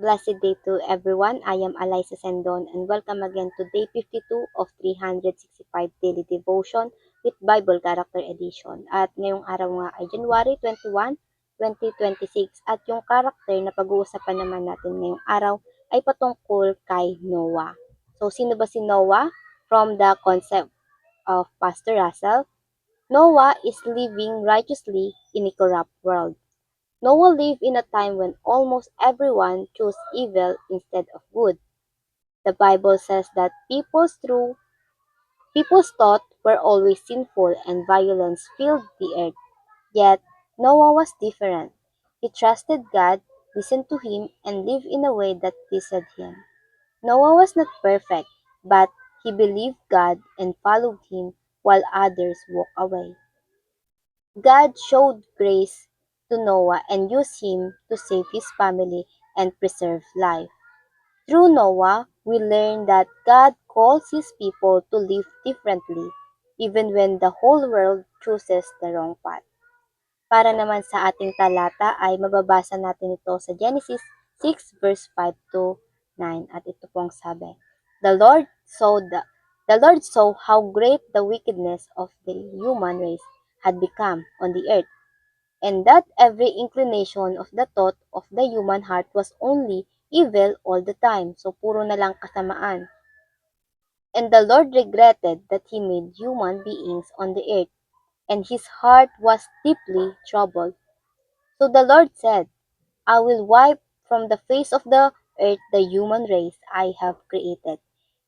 Blessed day to everyone. I am Eliza Sendon and welcome again to day 52 of 365 Daily Devotion with Bible Character Edition. At ngayong araw nga ay January 21, 2026 at yung character na pag-uusapan naman natin ngayong araw ay patungkol kay Noah. So sino ba si Noah? From the concept of Pastor Russell, Noah is living righteously in a corrupt world. Noah lived in a time when almost everyone chose evil instead of good. The Bible says that people's thoughts were always sinful and violence filled the earth. Yet Noah was different. He trusted God, listened to him, and lived in a way that pleased him. Noah was not perfect, but he believed God and followed him while others walked away. God showed grace to Noah and used him to save his family and preserve life. Through Noah, we learn that God calls his people to live differently, even when the whole world chooses the wrong path. Para naman sa ating talata ay mababasa natin ito sa Genesis 6 verse 5 to 9 at ito pong sabi, The Lord saw how great the wickedness of the human race had become on the earth, and that every inclination of the thought of the human heart was only evil all the time. So puro na lang kasamaan. And the Lord regretted that he made human beings on the earth, and his heart was deeply troubled. So the Lord said, I will wipe from the face of the earth the human race I have created,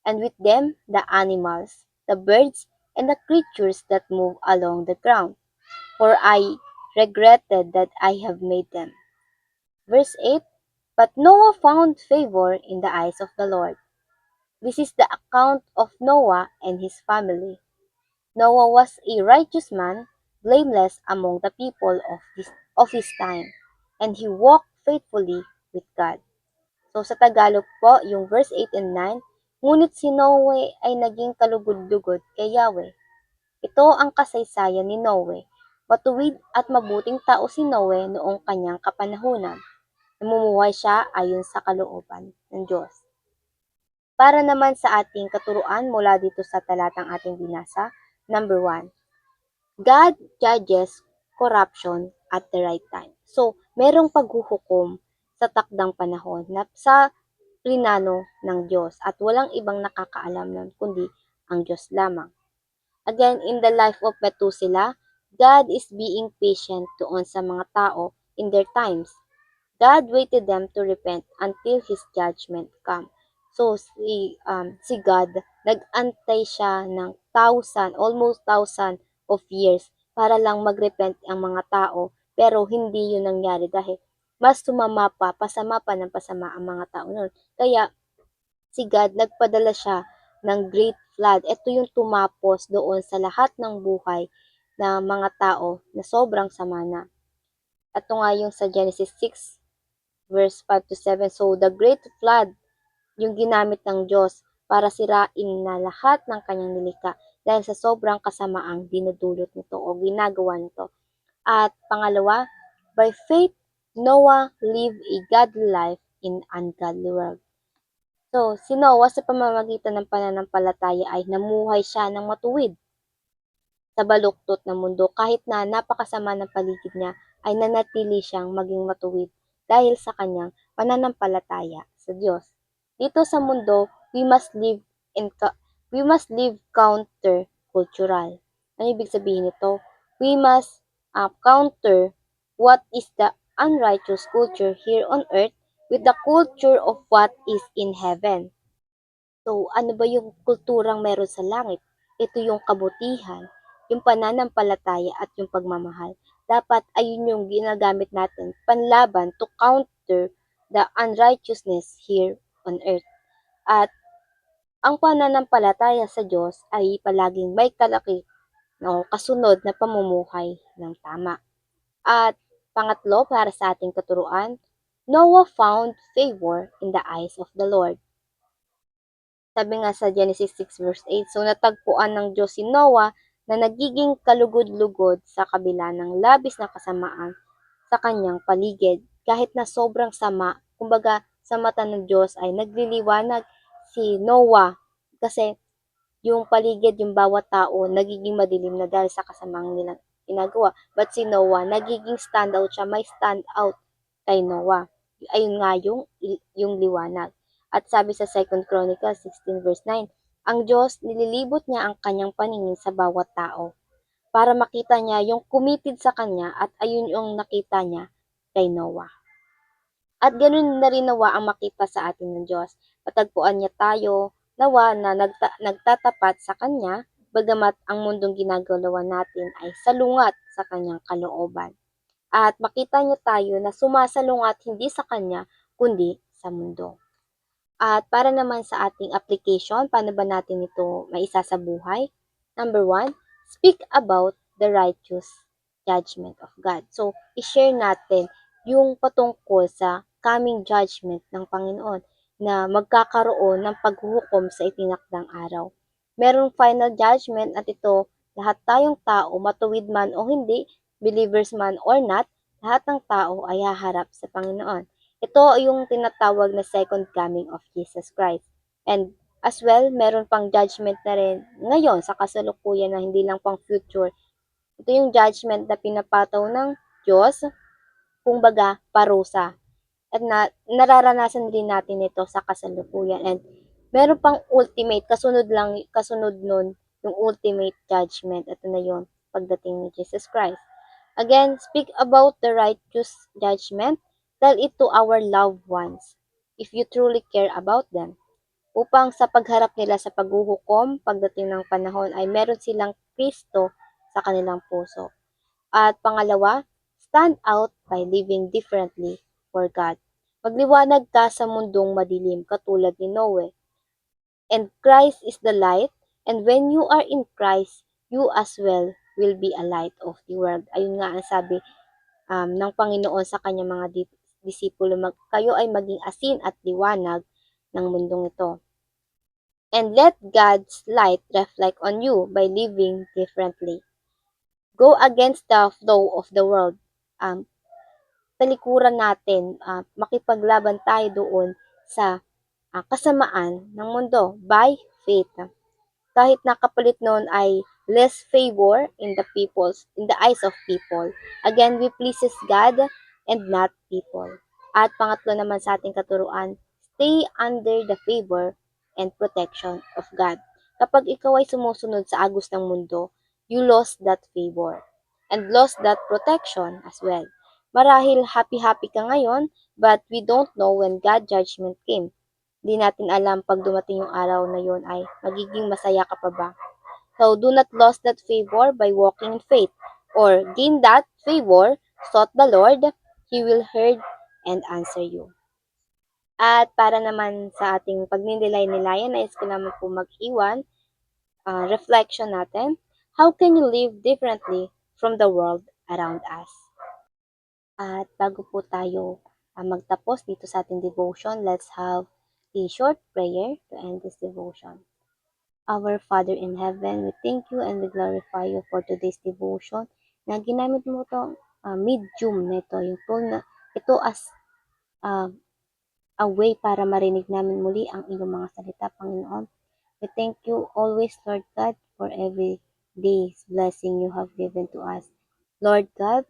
and with them the animals, the birds, and the creatures that move along the ground, for I regretted that I have made them. Verse 8, But Noah found favor in the eyes of the Lord. This is the account of Noah and his family. Noah was a righteous man, blameless among the people of his time, and he walked faithfully with God. So sa Tagalog po, yung verse 8 and 9, Ngunit si Noe ay naging kalugod-lugod kay Yahweh. Ito ang kasaysayan ni Noe. Matuwid at mabuting tao si Noe noong kanyang kapanahunan. Namumuhay siya ayon sa kalooban ng Diyos. Para naman sa ating katuruan mula dito sa talatang ating binasa, number 1, God judges corruption at the right time. So, merong paghuhukom sa takdang panahon na sa plinano ng Diyos at walang ibang nakakaalam nun kundi ang Diyos lamang. Again, in the life of Methuselah, God is being patient doon sa mga tao in their times. God waited them to repent until His judgment come. So, si God, nag-antay siya ng almost thousand of years para lang magrepent ang mga tao. Pero hindi yun nangyari dahil mas sumama pa, pasama pa ng pasama ang mga tao noon. Kaya, si God, nagpadala siya ng great flood. Ito yung tumapos doon sa lahat ng buhay na mga tao na sobrang sama na. Ito nga yung sa Genesis 6 verse 5 to 7. So, the great flood, yung ginamit ng Diyos para sirain na lahat ng kanyang nilikha dahil sa sobrang kasamaang dinudulot nito o ginagawa nito. At pangalawa, by faith, Noah lived a godly life in ungodly world. So, si Noah sa pamamagitan ng pananampalataya ay namuhay siya ng matuwid sa baluktot ng mundo kahit na napakasama ng paligid niya ay nanatili siyang maging matuwid dahil sa kanyang pananampalataya sa Diyos. Dito sa mundo, we must live counter-cultural. Ano ibig sabihin nito? We must counter what is the unrighteous culture here on earth with the culture of what is in heaven. So, ano ba yung kulturang meron sa langit? Ito yung kabutihan, yung pananampalataya at yung pagmamahal. Dapat ayun yung ginagamit natin panlaban to counter the unrighteousness here on earth. At ang pananampalataya sa Diyos ay palaging may kasunod na pamumuhay ng tama. At pangatlo, para sa ating katuruan, Noah found favor in the eyes of the Lord. Sabi nga sa Genesis 6 verse 8, so natagpuan ng Diyos si Noah na nagiging kalugod-lugod sa kabila ng labis na kasamaan sa kanyang paligid. Kahit na sobrang sama, kumbaga sa mata ng Diyos ay nagliliwanag si Noah kasi yung paligid, yung bawat tao, nagiging madilim na dahil sa kasamang nilang ginagawa. But si Noah, nagiging standout siya, may standout kay Noah. Ayun nga yung liwanag. At sabi sa 2 Chronicles 16 verse 9, ang Diyos, nililibot niya ang kanyang paningin sa bawat tao para makita niya yung committed sa kanya at ayun yung nakita niya kay Noah. At ganun na rin nawa ang makita sa atin ng Diyos. Matagpuan niya tayo nawa na nagtatapat sa Kanya, bagamat ang mundong ginagalawan natin ay salungat sa Kanyang kalooban. At makita niya tayo na sumasalungat hindi sa Kanya, kundi sa mundo. At para naman sa ating application, paano ba natin ito maisa sa buhay? Number 1, speak about the righteous judgment of God. So, i-share natin yung patungkol sa coming judgment ng Panginoon na magkakaroon ng paghuhukom sa itinakdang araw. Merong final judgment at ito, lahat tayong tao, matuwid man o hindi, believers man or not, lahat ng tao ay haharap sa Panginoon. Ito yung tinatawag na second coming of Jesus Christ. And as well, meron pang judgment na rin ngayon sa kasalukuyan na hindi lang pang future. Ito yung judgment na pinapataw ng Diyos, kumbaga parusa. At nararanasan din natin ito sa kasalukuyan. And meron pang ultimate, kasunod nun, yung ultimate judgment. Ito na yun, pagdating ni Jesus Christ. Again, speak about the righteous judgment. Tell it to our loved ones, if you truly care about them, upang sa pagharap nila sa paghuhukom, pagdating ng panahon ay meron silang Kristo sa kanilang puso. At pangalawa, stand out by living differently for God. Magliwanag ka sa mundong madilim katulad ni Noe. And Christ is the light, and when you are in Christ, you as well will be a light of the world. Ayun nga ang sabi ng Panginoon sa kanyang mga disipulo, kayo ay maging asin at liwanag ng mundong ito. And let God's light reflect on you by living differently. Go against the flow of the world. Talikuran natin, makipaglaban tayo doon sa kasamaan ng mundo by faith. Kahit nakapalit noon ay less favor in the eyes of people. Again, we pleases God and not people. At pangatlo naman sa ating katuruan, stay under the favor and protection of God. Kapag ikaw ay sumusunod sa agos ng mundo, you lost that favor and lost that protection as well. Marahil happy-happy ka ngayon, but we don't know when God judgment came. Di natin alam pag dumating yung araw na yun ay magiging masaya ka pa ba. So, do not lose that favor by walking in faith, or gain that favor, sought the Lord, He will hear and answer you. At para naman sa ating pagninilay-nilayan, nais ko naman po mag-iwan, reflection natin, how can you live differently from the world around us? At bago po tayo magtapos dito sa ating devotion, let's have a short prayer to end this devotion. Our Father in heaven, we thank you and we glorify you for today's devotion na ginamit mo to medium nito, yung tool na ito as uh, a way para marinig namin muli ang iyong mga salita, Panginoon. We thank you always, Lord God, for every day's blessing you have given to us. Lord God,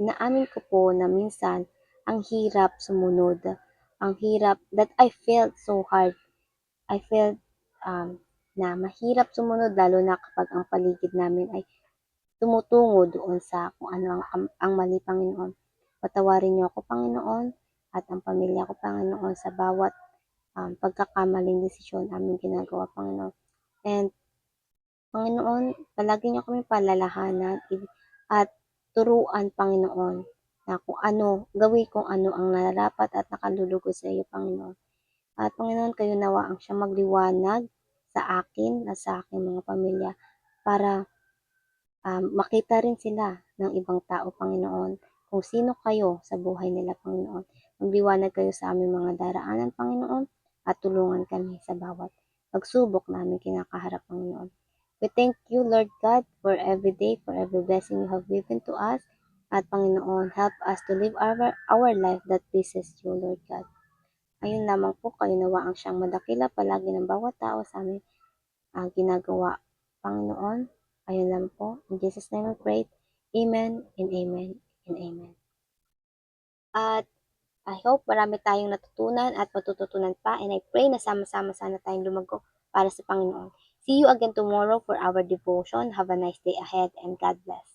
inaamin ko po na minsan ang hirap sumunod. Ang hirap that I felt so hard. I felt na mahirap sumunod lalo na kapag ang paligid namin ay tumutungo doon sa kung ano ang mali, Panginoon. Patawarin niyo ako, Panginoon, at ang pamilya ko, Panginoon, sa bawat pagkakamaling desisyon aming ginagawa, Panginoon. And Panginoon, palagi niyo kami palalahanan at turuan, Panginoon, na kung ano, gawin kung ano ang nararapat at nakalulugod sa iyo, Panginoon. At Panginoon, kayo nawa ang siyang magliwanag sa akin at sa aking mga pamilya para makita rin sila ng ibang tao, Panginoon, kung sino kayo sa buhay nila, Panginoon. Magliwanag kayo sa aming mga daraanan, Panginoon, at tulungan kami sa bawat pagsubok namin kinakaharap, Panginoon. We thank you, Lord God, for every day, for every blessing you have given to us. At Panginoon, help us to live our life that pleases you, Lord God. Ayun lamang po, kayo nawa ang siyang madakila palagi ng bawat tao sa aming ginagawa. Panginoon, ayun lang po. In Jesus' name we pray. Amen and amen and amen. At I hope marami tayong natutunan at matututunan pa, and I pray na sama-sama sana tayong lumago para sa Panginoon. See you again tomorrow for our devotion. Have a nice day ahead and God bless.